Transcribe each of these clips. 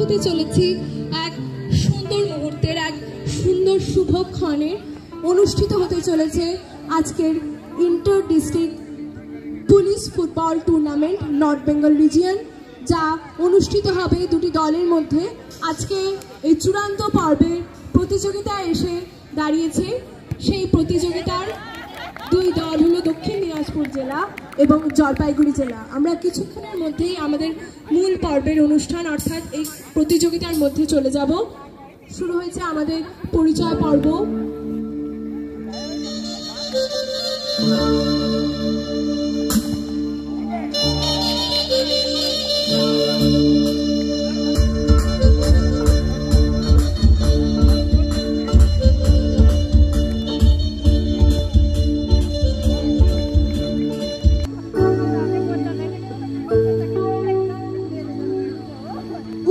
হতে চলেছি এক সুন্দর মুহূর্তের, এক সুন্দর শুভক্ষণে। অনুষ্ঠিত হতে চলেছে আজকের inter district police football tournament north Bengal region, যা অনুষ্ঠিত হবে দুটি দলের মধ্যে। আজকে এই চূড়ান্ত পর্বের প্রতিযোগিতায় এসে দাঁড়িয়েছে। সেই প্রতিযোগিতার দুই দল হলো দক্ষিণ দিনাজপুর জেলা এবং জলপাইগুড়ি জেলা। আমরা কিছুক্ষণের মধ্যেই আমাদের মূল পর্বের অনুষ্ঠান অর্থাৎ এই প্রতিযোগিতার মধ্যে চলে যাব। শুরু হয়েছে আমাদের পরিচয় পর্ব।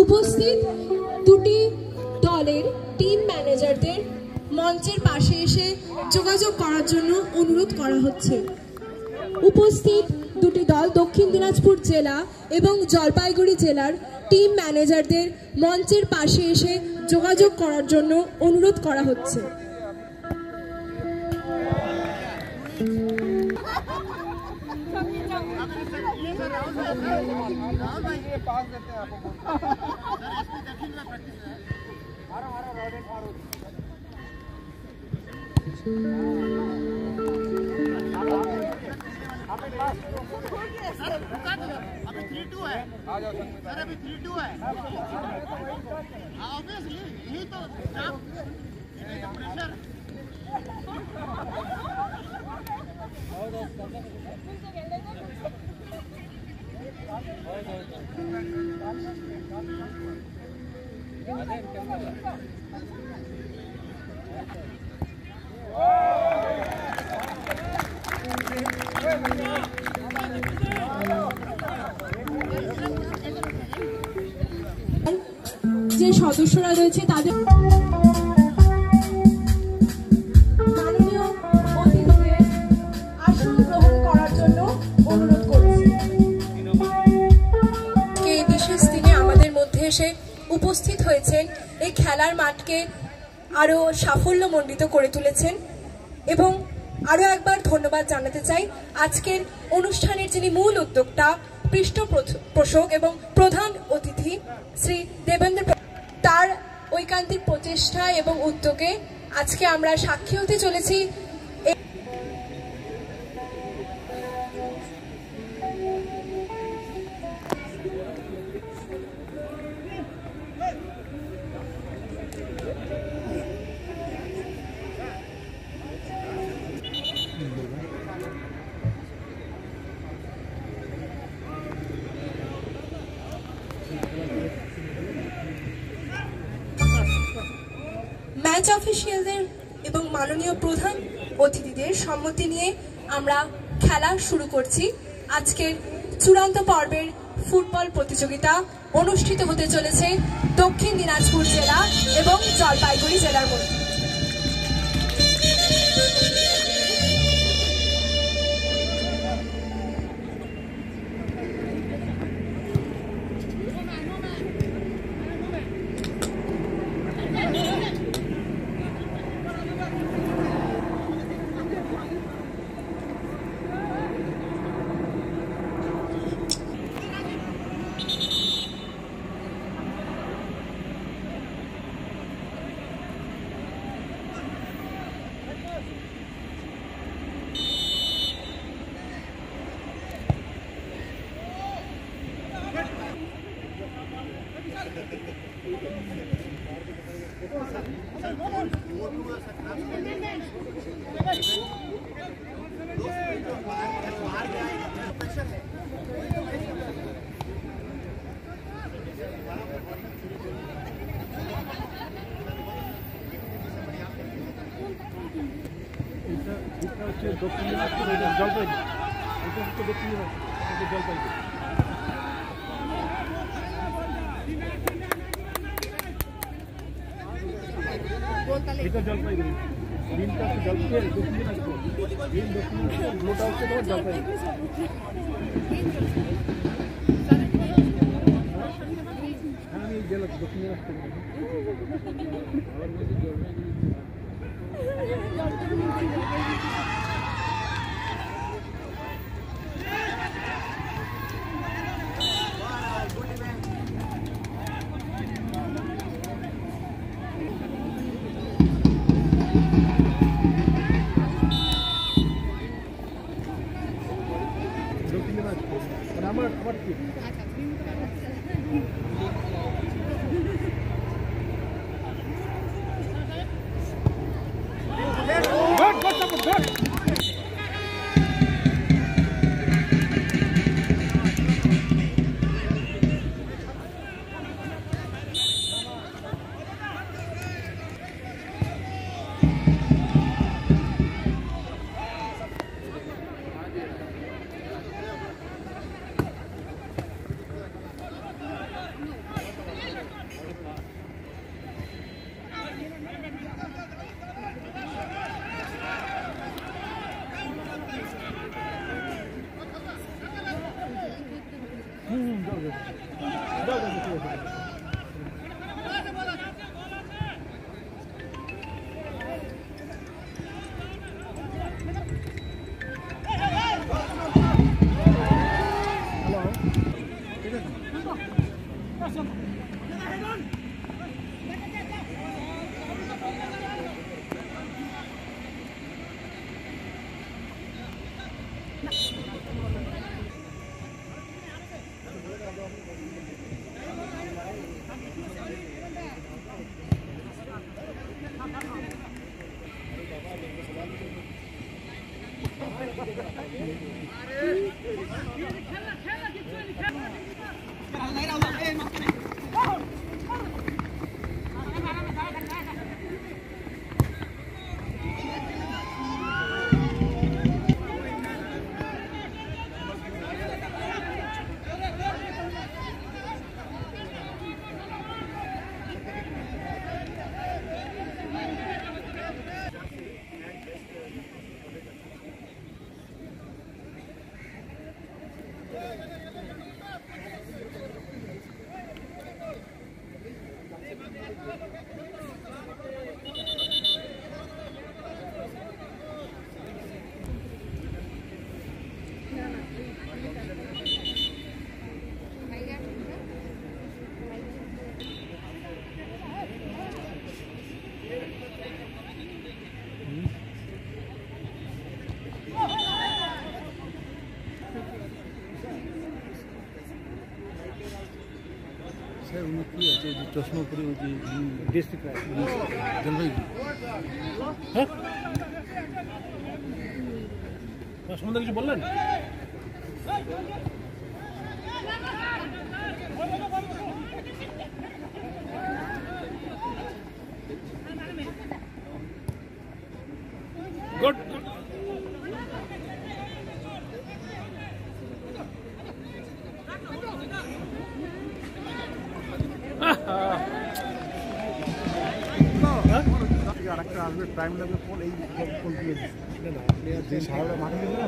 উপস্থিত দুটি দলের টিম ম্যানেজারদের মঞ্চের পাশে এসে যোগাযোগ করার জন্য অনুরোধ করা হচ্ছে। উপস্থিত দুটি দল দক্ষিণ দিনাজপুর জেলা এবং জলপাইগুড়ি জেলার টিম ম্যানেজারদের মঞ্চের পাশে এসে যোগাযোগ করার জন্য অনুরোধ করা হচ্ছে। अभी 3-2 है। आ जाओ सर, अभी 3-2 है। ऑब्वियसली यही तो प्रेशर। যে সদস্যরা রয়েছে তাদের মাননীয় অতিথিদের আসন গ্রহণ করার জন্য অনুরোধ করছি। এই বিশেষ দিনে আমাদের মধ্যে এসে উপস্থিত হয়েছেন, এই খেলার মাঠকে আরো সাফল্যমণ্ডিত করে তুলেছেন এবং আরো একবার ধন্যবাদ জানাতে চাই আজকের অনুষ্ঠানের যিনি মূল উদ্যোক্তা, পৃষ্ঠপোষক এবং প্রধান অতিথি শ্রী দেবেন্দ্র, তার ঐকান্তিক প্রচেষ্টা এবং উদ্যোগে আজকে আমরা সাক্ষী হতে চলেছি ম্যাচ অফিসিয়ালদের এবং মাননীয় প্রধান অতিথিদের সম্মতি নিয়ে আমরা খেলা শুরু করছি। আজকের চূড়ান্ত পর্বের ফুটবল প্রতিযোগিতা অনুষ্ঠিত হতে চলেছে দক্ষিণ দিনাজপুর জেলা এবং জলপাইগুড়ি জেলার মধ্যে। দক্ষিণ দিনাজপুর জলপাইগুড়ি, এটা হচ্ছে দক্ষিণ দিনাজপুর জলপাইগুড়ি। এটা জলপাইগুড়ি, গ্রিনটা হচ্ছে জলপাইগুড়ি, দক্ষিণ দিনাজপুর, গ্রিন দক্ষিণ দিনাজপুর, ব্লুটা হচ্ছে তোমার জলপাইগুড়ি। জেলা দক্ষিণ দিনাজপুর আমার কি স্যার উনি কি আছে যে চশমা পরে ওই যে ডিস্ট্রিক্ট জলপাইগুড়ি হ্যাঁ সম্বন্ধে কিছু বললেন গুড আরেকটা আসবে টাইম লাগবে ফোন এই ফোন দিয়ে দিচ্ছে সারা মাঠে দেবে না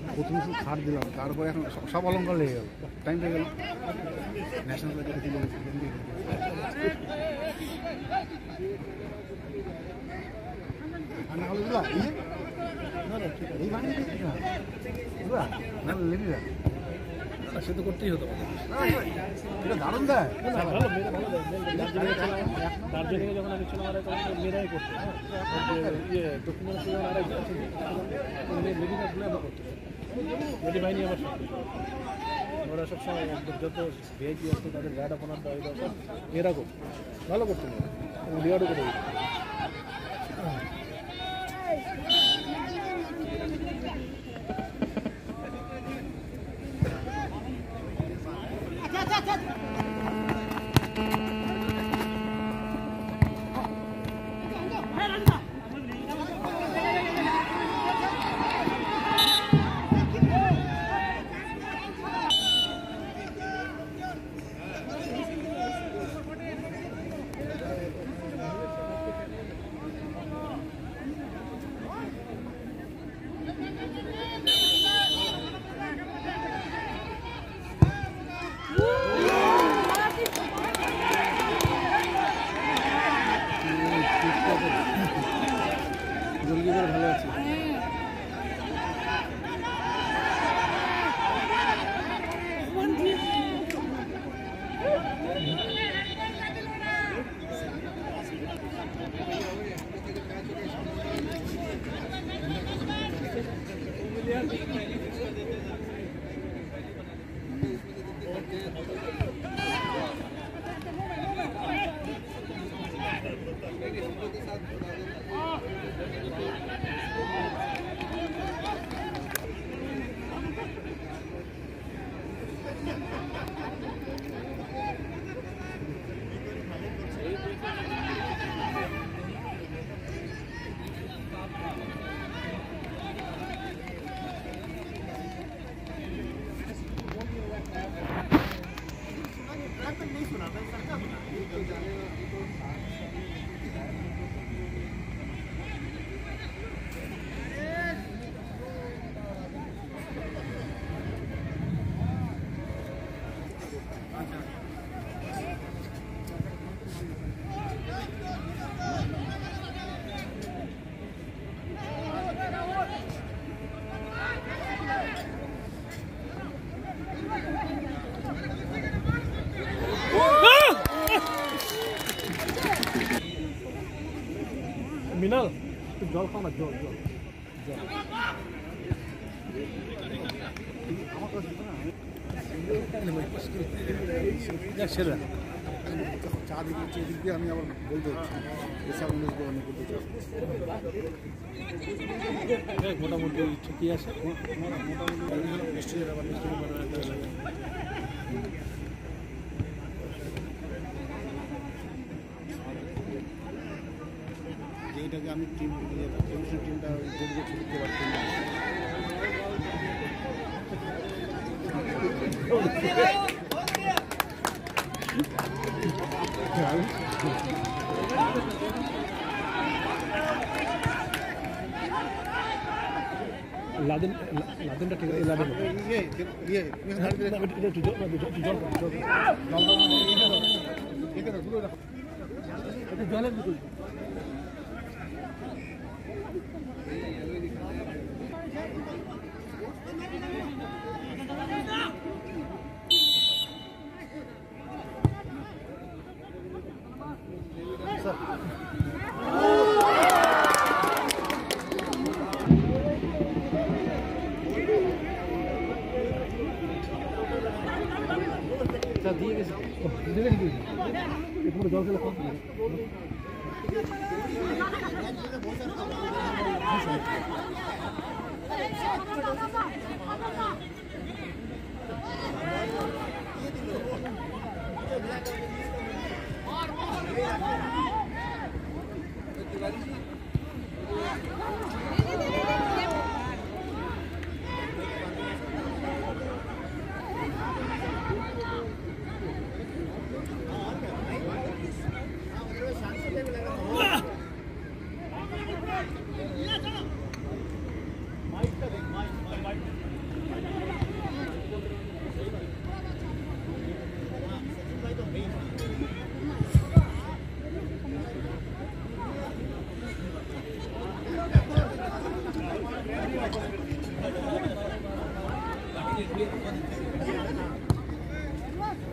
প্রথমে শুধু ছাড় দিলাম তারপরে এখন সব অলঙ্কার লেগে গেল টাইম লেগে গেল ন্যাশনাল সে তো করতেই হতো দারুণ দেয় দার্জিলিংয়ে যখন আমি ছিলাম তখন মেয়েরাই করতো দক্ষিণ আমরা করতো লেডি বাহিনী আমার সাথে ওরা সবসময় যত ভিআইপি আসতো তাদের গার্ড আপনার দেওয়া সব মেয়েরা করতো ভালো করতো রিওয়ার্ডও করে দিত মিনাল জল খাও না, জল জল সেটা চা দিকে এদিক দিয়ে আমি আবার বলতে হচ্ছি এসব মানুষ গ্রহণ করতে চাই। মোটামুটি ঠিকই আছে, মোটামুটি মিষ্টি আবার মিষ্টি যেটাকে আমি টিম টিমটা দেখে খেলতে পারতাম না। লাদেন লাদেনটা ঠিক আছে, লাদেন জলের ভিতরে দিয়ে গেছে জল খেলে কম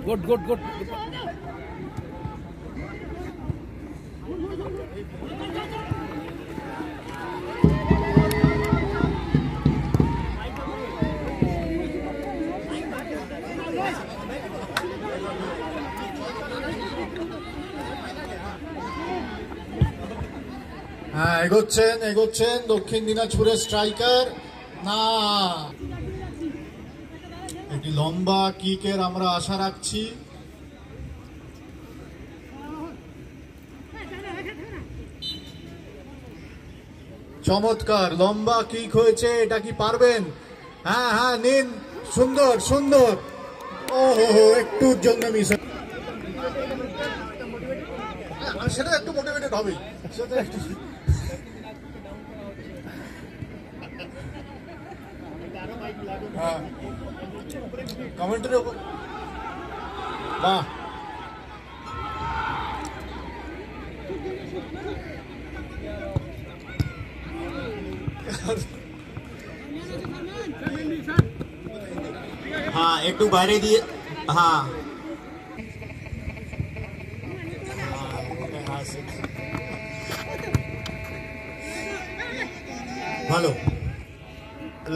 गुड गुड गुड হ্যাঁ এগোচ্ছেন দক্ষিণ দিনাজপুরের স্ট্রাইকার না, একটি লম্বা কিকের আমরা আশা রাখছি। চমৎকার লম্বা কিক হয়েছে, এটা কি পারবেন? হ্যাঁ হ্যাঁ নিন, সুন্দর সুন্দর। ওহো একটুর জন্য মিস, সেটা একটু মোটিভেটেড হবে, সেটা একটু কমেন্টারি বাহ हाँ एक टू बाहरी दिए हाँ ভালো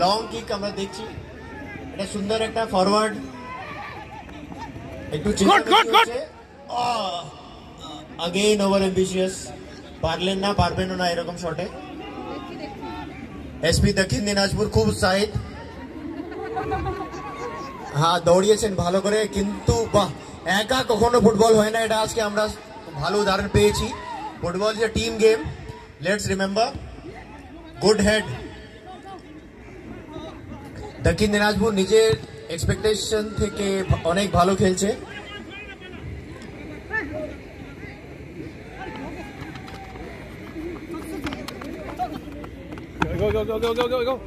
লং কিক আমরা দেখছি, এটা সুন্দর একটা ফরওয়ার্ড, একটু अगेन ओवर एम्बिशियस, पारलेन ना पारबेन ना एरकम शॉटे। एसपी दक्षिण दिनाजपुर खूब उत्साहित। হ্যাঁ দৌড়িয়েছেন ভালো করে, কিন্তু বাহ, একা কখনো ফুটবল হয় না, এটা আজকে আমরা ভালো উদাহরণ পেয়েছি। Football is a team game, let's remember. Good head. দক্ষিণ দিনাজপুর নিজের এক্সপেকটেশন থেকে অনেক ভালো খেলছে।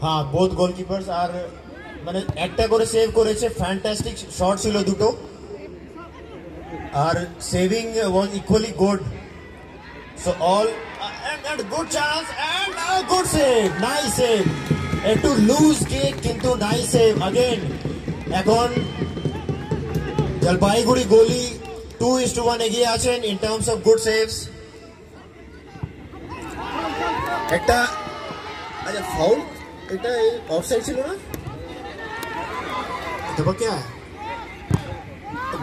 হ্যাঁ, বোথ গোলকিপার্স আর মানে একটা করে সেভ করেছে, ফ্যান্টাস্টিক শট ছিল দুটো, আর saving was equally good. So all and good chance and a good save, nice save, একটু লুজ কিক কিন্তু নাইস সেভ अगेन। এখন জলপাইগুড়ি গোলি 2-1 এগিয়ে আছেন in terms of good saves. একটা আচ্ছা ফাউল, এটা অফসাইড ছিল না তো क्या है?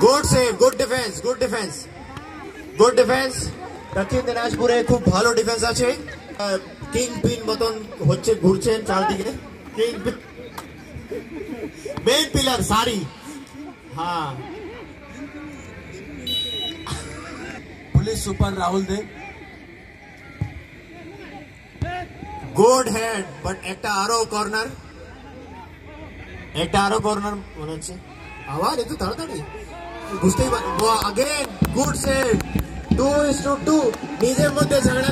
Good save, good defence, good defence, good defence. দক্ষিণ দিনাজপুরে খুব ভালো ডিফেন্স আছে। কিং পিন মতন হচ্ছে, ঘুরছেন চারদিকে। কিং মেন পিলার সারি। হ্যাঁ, police super Rahul Dev. Good head, but একটা আরো কর্নার, একটা আরো কর্নার মনে হচ্ছে। আবার একটু তাড়াতাড়ি বুঝতেই পার। अगेन গুড সেভ, 2-2 নিজের মধ্যে ঝগড়া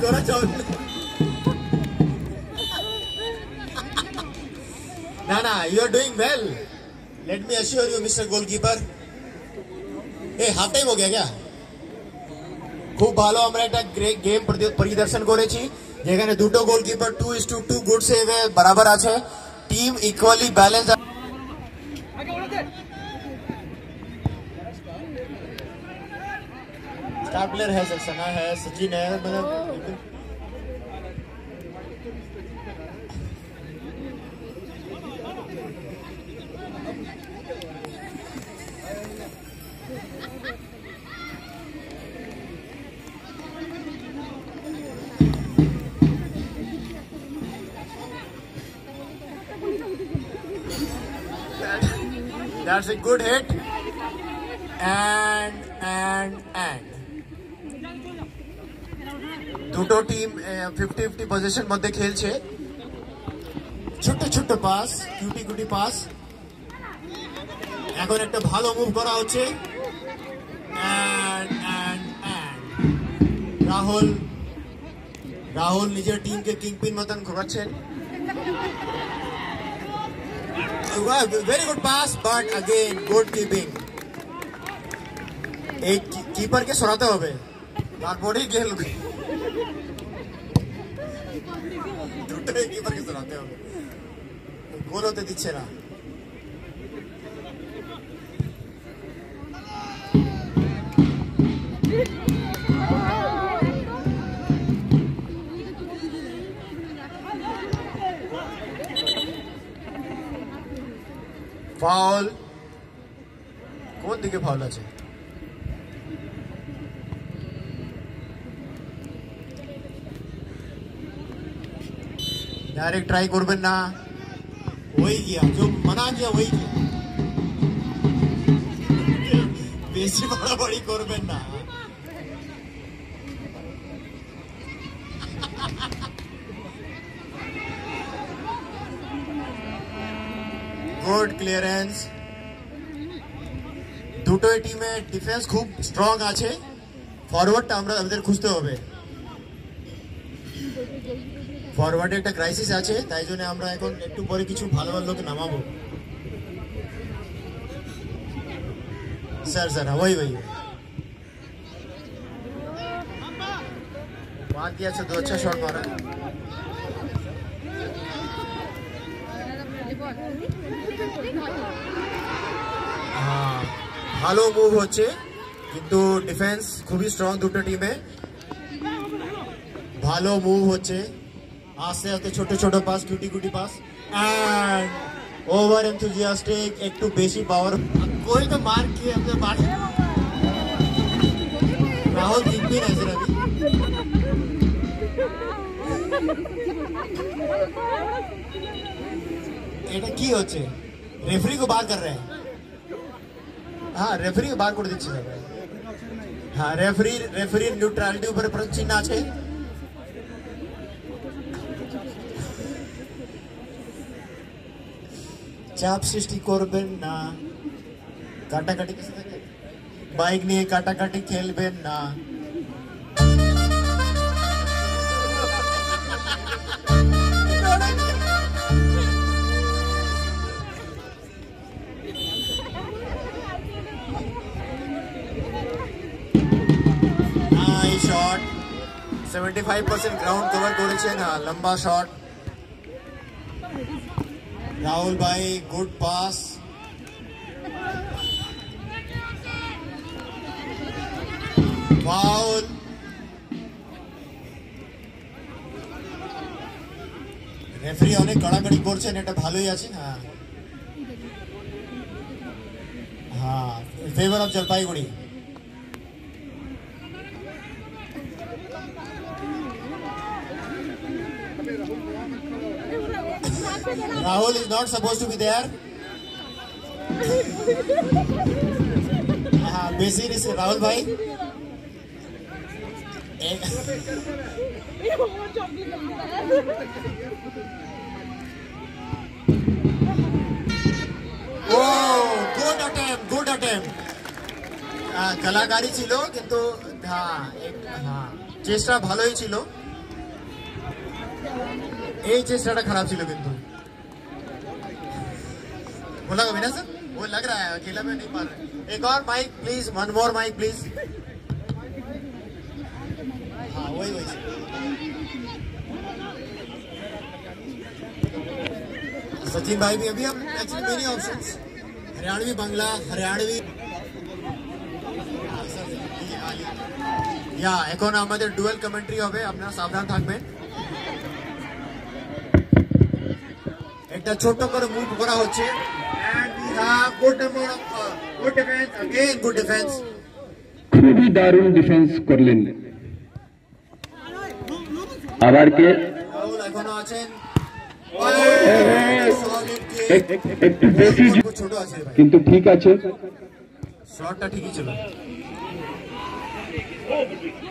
করা চলবে না। না, you are doing well, let me assure you mister goalkeeper. ए हाफ टाइम हो गया क्या? খুব ভালো আমরা একটা গেম পরিদর্শন করেছি, যেখানে দুটো গোলকিপার 2-2 গুড সেভে বরাবর আছে, team equally balance. Star player है, सना है, सचिन है, मतलब that's a good hit and দুটো টিম 50-50 পজিশন মধ্যে খেলছে। ছোট ছোট পাস, কিউটি কিউটি পাস। এখন একটা ভালো মুভ করা হচ্ছে, রাহুল নিজের টিমকে কিংপিন মতন ঘোরাচ্ছেন। Very good pass, but again good keeping. एक कीपर के सराते होबे, तारपरेই খেল দুটোই कीपर के सराते होबे, গোল হতে দিচ্ছে না। ফাউল, কোন দিকে ফাউল আছে? डायरेक्ट ट्राई করবেন না, वही किया जो मना किया वही किया, বেশি বাড়াবাড়ি করবেন না। Good clearance. দুটো টিমে ডিফেন্স খুব স্ট্রং আছে, ফরওয়ার্ডটা আমরা আমাদের খুঁজতে হবে। ফরওয়ার্ডে একটা ক্রাইসিস আছে, তাই জন্য আমরা এখন একটু পরে কিছু ভালো ভালো লোক নামাবো। सर वही बात किया, अच्छा 2 अच्छा शॉट मारा। हाँ, ভালো মুভ হচ্ছে, কিন্তু ডিফেন্স খুবই স্ট্রং দুটো টিমে। ভালো মুভ হচ্ছে, আস্তে আস্তে ছোট ছোট pass, cutie cutie pass, and over enthusiastic, একটু বেশি পাওয়ার। कोई तो मार किए अपने बात। राहुल जीत भी नहीं सर अभी। এটা কি হচ্ছে? रेफरी को बाहर कर रहे हैं। हाँ रेफरी को बाहर कर দিচ্ছে সবাই। हाँ रेफरी न्यूट्रलिटी ऊपर चिन्ह আছে। চাপ সৃষ্টি করবেন না, কাটাকাটি কিছু থাকে, বাইক নিয়ে কাটাকাটি খেলবেন না। शॉट 75% ग्राउंड कवर করেছেন। লম্বা শট। राहुल भाई गुड पास। फाउल। रेफरी অনেক কড়াকড়ি করছেন, এটা ভালোই আছে। হ্যাঁ হ্যাঁ favour of Jalpaiguri. Rahul is not supposed to be there. Basically, is Rahul bhai. Oh, good attempt. कलाकारी छिलो किंतु चेष्टा भालोई छिलो। এই চেষ্টাটা খারাপ ছিল কিন্তু। बोला विना सर वो लग रहा है अकेला में नहीं पा रहे। एक और mike please, one more mike please. हाँ वही सचिन भाई भी अभी हम actually many options Haryanvi Bangla Haryanvi या এখন আমাদের ডুয়াল কমেন্ট্রি হবে, আপনারা সাবধান থাকবেন। একটা ছোট করে মুভ করা হচ্ছে and we have good amount of good defense, again good defense। খুবই দারুণ ডিফেন্স করলেন। আবার কে রাহুল এখনো আছেন, একটু বেশি ছোট আছে ভাই, কিন্তু ঠিক আছে, শটটা ঠিকই ছিল।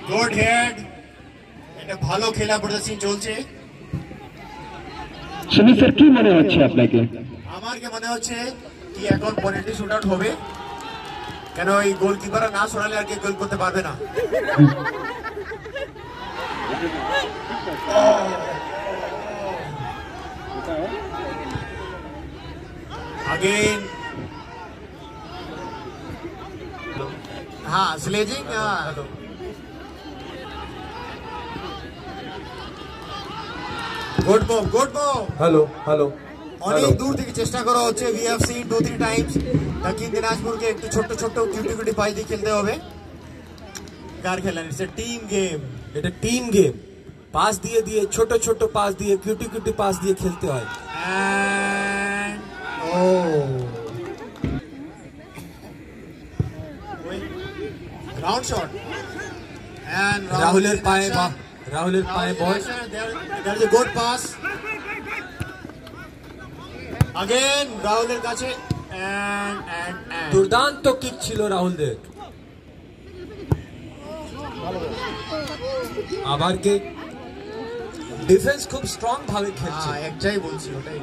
গুড হেড, এটা ভালো খেলা প্রদর্শন চলছে। সুনীল স্যার কি মনে হচ্ছে আপনাকে? আমার কি মনে হচ্ছে কি এখন পেনাল্টি শুট আউট হবে, কেন এই গোলকিপার না সরালে আর কে গোল করতে পারবে না। अगेन हाँ sledging good ball hello hello অনেক দূর থেকে চেষ্টা করা হচ্ছে। we have seen 2-3 times দক্ষিণ দিনাজপুরকে একটু ছোট ছোট কিউটি পাই দিয়ে খেলতে হবে। কার খেলা? It's a team game. এটা টিম গেম। পাস দিয়ে দিয়ে ছোট ছোট পাস দিয়ে কিউটি পাস দিয়ে খেলতে হয়। And ground shot and রাহুলের পায়ে বল। there is a good pass again রাহুলের কাছে and দুর্দান্ত কিক ছিল রাহুলদের। আবার কে ডিফেন্স খুব স্ট্রং ভাবে খেলছে। একটাই বলছি, ওটাই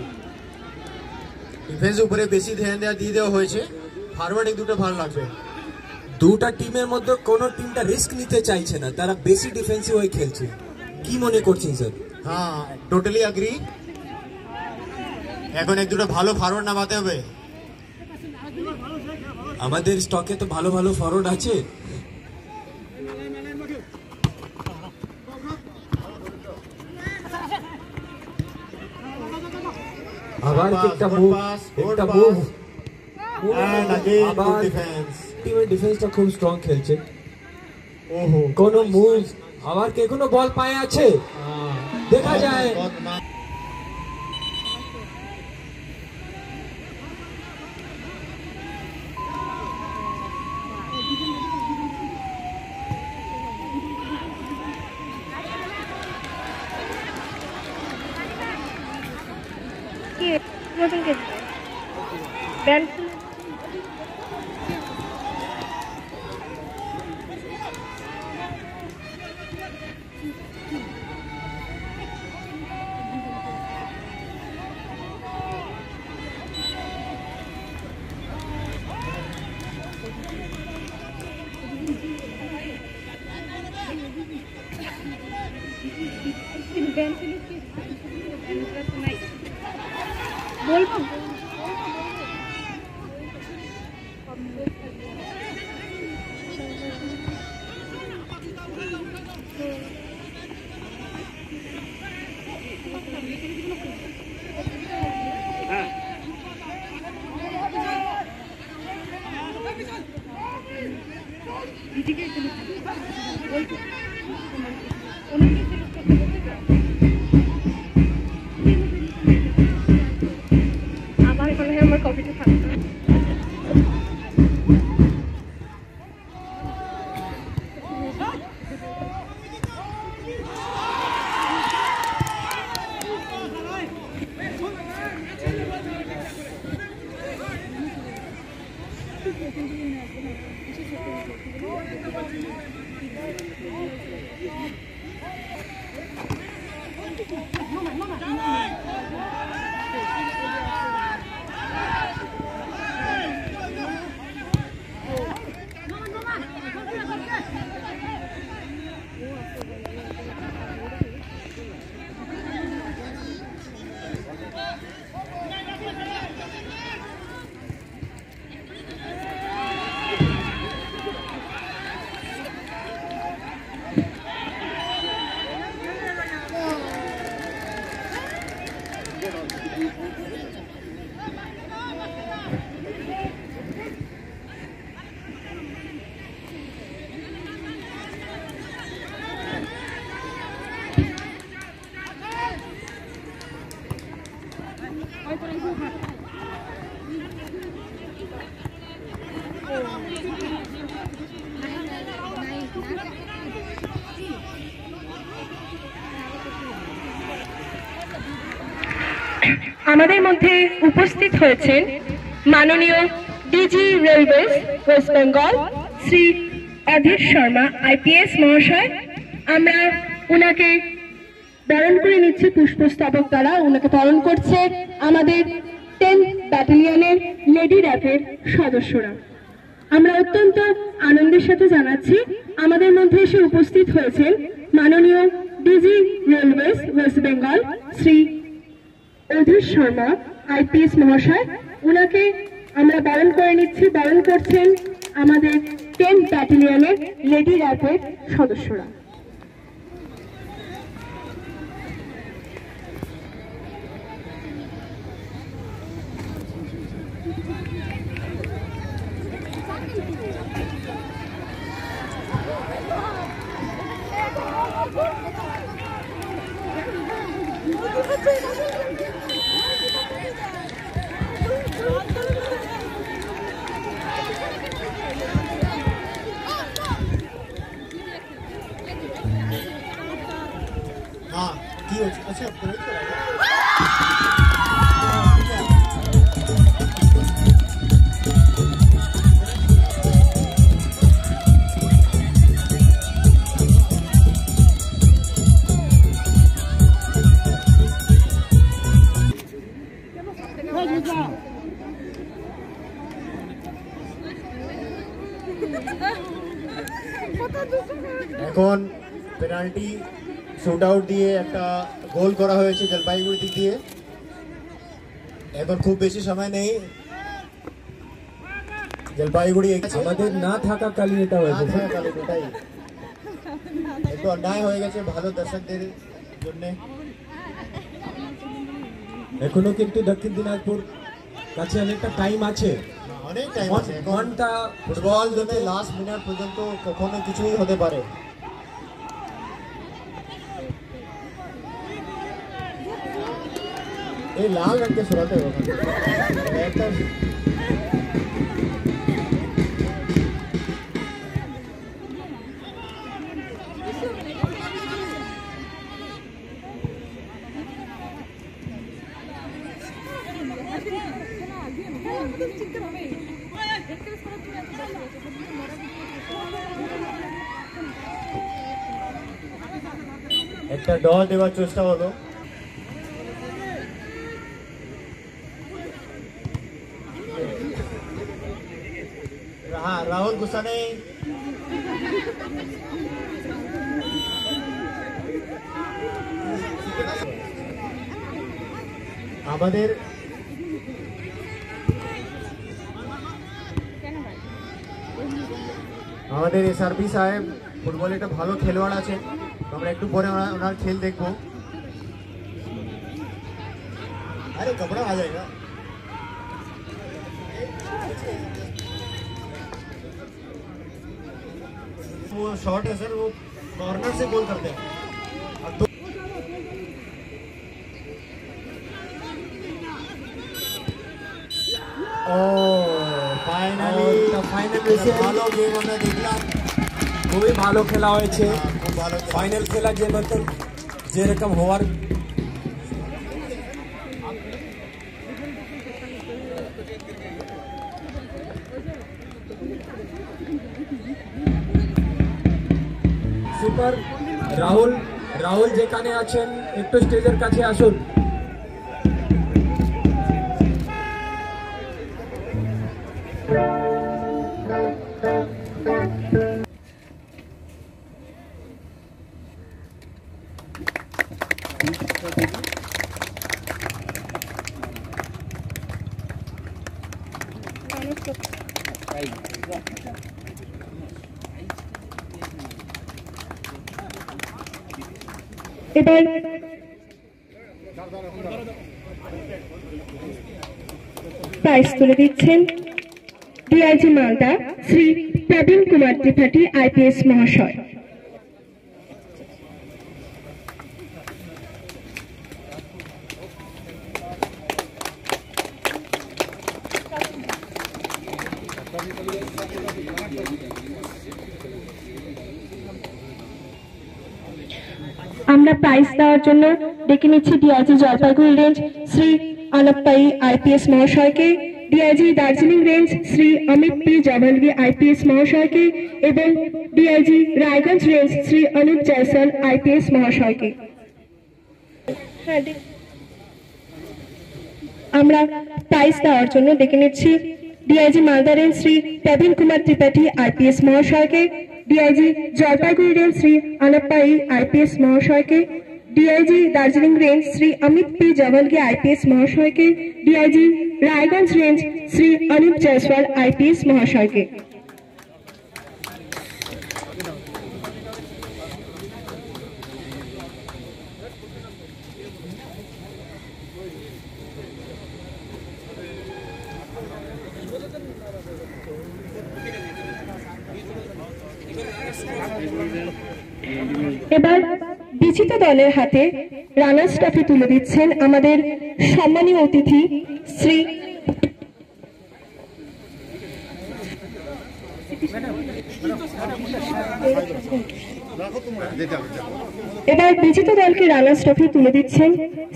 ডিফেন্স উপরে বেশি ধ্যান দিয়ে দেওয়া হয়েছে। ফরওয়ার্ড এক দুটো ভালো লাগবে। দুটা টিমের মধ্যে কোনো টিমটা রিস্ক নিতে চাইছে না, তারা বেশি ডিফেন্সিভ হয়ে খেলছে। কি মনে করছেন স্যার? হ্যাঁ টোটালি এগ্রি। এখন এক দুটো ভালো ফরওয়ার্ড নামাতে হবে। আমাদের স্টকে তো ভালো ভালো ফরওয়ার্ড আছে। আবার একটা মুভ and again আবার good defense। টিমের ডিফেন্সটা খুব স্ট্রং খেলছে। ওহো কোন মুভ আবার কে কোনো বল পায়ে আছে দেখা যায়। কি নতুন কে ব্যান্ড বলবো আমার মনে হয় আমার কপিটা থাকতো আমাদের মধ্যে উপস্থিত হয়েছেন মাননীয় DG railways West Bengal Shri Adhir Sharma IPS মহাশয়। আমরা ওনাকে বরণ করে নিচ্ছি পুষ্পস্তবক দ্বারা। ওনাকে বরণ করছে আমাদের 10 ব্যাটালিয়নের লেডি র্যাপের সদস্যরা। আমরা অত্যন্ত আনন্দের সাথে জানাচ্ছি আমাদের মধ্যে এসে উপস্থিত হয়েছেন মাননীয় DG railways West Bengal Shri Adhir Sharma IPS মহাশয়। ওনাকে আমরা বরণ করে নিচ্ছি। বরণ করছেন আমাদের 10 ব্যাটালিয়নের লেডি র্যাপের সদস্যরা। हाँ की अच्छा এখন পেনাল্টি শুট আউট দিয়ে একটা গোল করা হয়েছে জলপাইগুড়ি দিক দিয়ে। এখন খুব বেশি সময় নেই, জলপাইগুড়ি আমাদের না থাকাকালীন এটা হয়েছে। এটাই একটু অন্যায় হয়ে গেছে ভালো দর্শকদের জন্য। এখনো কিন্তু দক্ষিণ দিনাজপুর কাছে অনেকটা টাইম আছে, অনেক টাইম আছে। ঘন্টা ফুটবল জন্য লাস্ট মিনিট পর্যন্ত কখনো কিছুই হতে পারে। এই লাল রঙকে সরাতে হবে। একটা ডল দেওয়ার চেষ্টা হলো। হ্যাঁ, রাহুল গুসা নেই। আমাদের এসআরপি সাহেব ফুটবলে একটা ভালো খেলোয়াড় আছেন, আমরা একটু পরে ওনার খেল দেখবো। আরে কপড়া आ जाएगा। वो शॉट है सर, वो कॉर्नर से गोल करते हैं। ফাইনালি ভালো গেম আমরা দেখলাম, খুবই ভালো খেলা হয়েছে। খুব ভালো ফাইনাল খেলা যেরকম হওয়ার সুপার। রাহুল যেখানে আছেন একটু স্টেজের কাছে আসুন। এবার প্রাইজ তুলে দিচ্ছেন ডিআইজি মালদা শ্রী প্রবীণ কুমার ত্রিপাঠী আইপিএস মহাশয়। আমরা প্রাইজ দেওয়ার জন্য ডেকে নিচ্ছি DIG Jalpaiguri range Shri Alappai IPS মহাশয়কে, DIG Darjeeling range Shri Amit P Javalvi IPS মহাশয়কে এবং DIG Raiganj range Shri Anup Jaiswal IPS মহাশয়কে। আমরা প্রাইজ দেওয়ার জন্য ডেকে নিচ্ছি DIG Malda range Shri Prabin Kumar Tripathi IPS মহাশয়কে, DIG Jalpaiguri range Shri Alappai IPS মহাশয়কে, DIG Darjeeling range Shri Amit P Javalvi IPS মহাশয়কে, DIG Raiganj range Shri Anup Jaiswal IPS মহাশয়কে। এবার বিজিত দলের হাতে রানার্স ট্রফি তুলে দিচ্ছেন আমাদের সম্মানীয় অতিথি শ্রী এবার বিজিত দলকে রানার্স ট্রফি তুলে দিচ্ছেন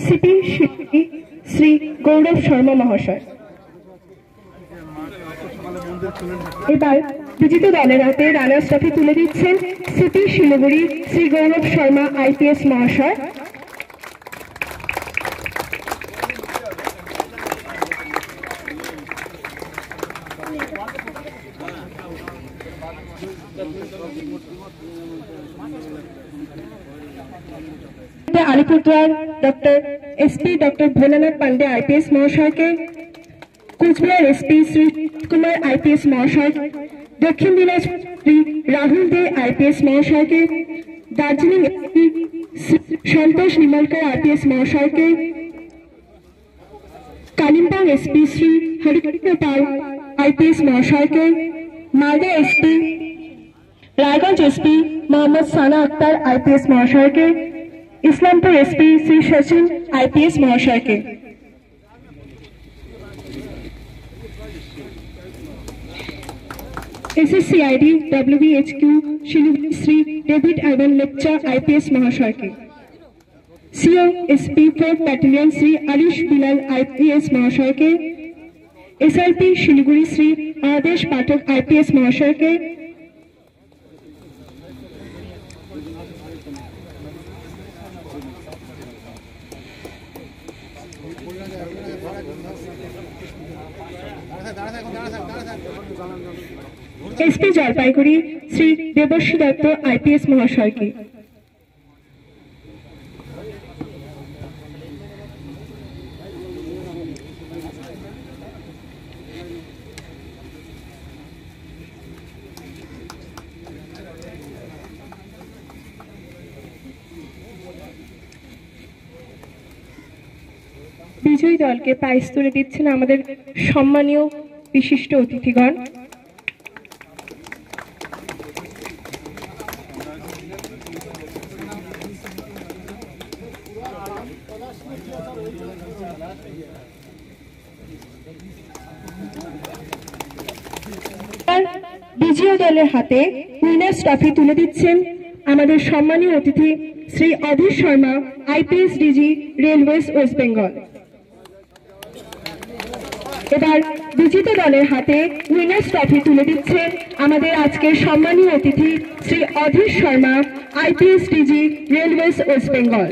সিপি শিল্পী শ্রী গৌরব শর্মা মহাশয়। এবার বিজিত দলের হাতে রানার্স ট্রফি তুলে দিচ্ছেন সিপি শিলিগুড়ি শ্রী গৌরব শর্মা আইপিএস মহাশয়। আলিপুরদুয়ার ডক্টর ভোলানাথ পান্ডে আইপিএস মহাশয়কে, কুচবিহার এসপি শ্রী কুমার আইপিএস মহাশয়, দক্ষিণ দিনাজপুর শ্রী রাহুল দে আইপিএস মহাশয়কে, দার্জিলিং এসপি সন্তোষ নিমলকর আইপিএস মহাশয়কে, কালিম্পং এসপি শ্রী হরিকৃষ্ণ পাল আইপিএস মহাশয়কে, Malda SP Raiganj SP Mohammad Sana Akhtar IPS মহাশয়কে, ইসলামপুর এসপি শ্রী সচিন আইপিএস মহাশয়কে। SSCID WBHQ Siliguri Shri David Ivan Lepcha IPS महाशय के, CO SP 4th battalion Shri Alish Bilal IPS महाशय के, एसआरपी शिलिगुड़ी श्री आदेश पाठक आईपीएस महाशय के, এসপি জলপাইগুড়ি শ্রী দেবশ্রী দত্ত আইপিএস মহাশয়কে। বিজয়ী দলকে প্রাইজ তুলে দিচ্ছেন আমাদের সম্মানীয় বিশিষ্ট অতিথিগণ। বিজয়ী দলের হাতে উইনার্স ট্রফি তুলে দিচ্ছেন আমাদের সম্মানীয় অতিথি Shri Adhir Sharma IPS DG railways West Bengal. এবার বিজেতা দলের হাতে উইনার্স ট্রফি তুলে দিচ্ছেন আমাদের আজকের সম্মানীয় অতিথি Shri Adhir Sharma IPS DG railways West Bengal.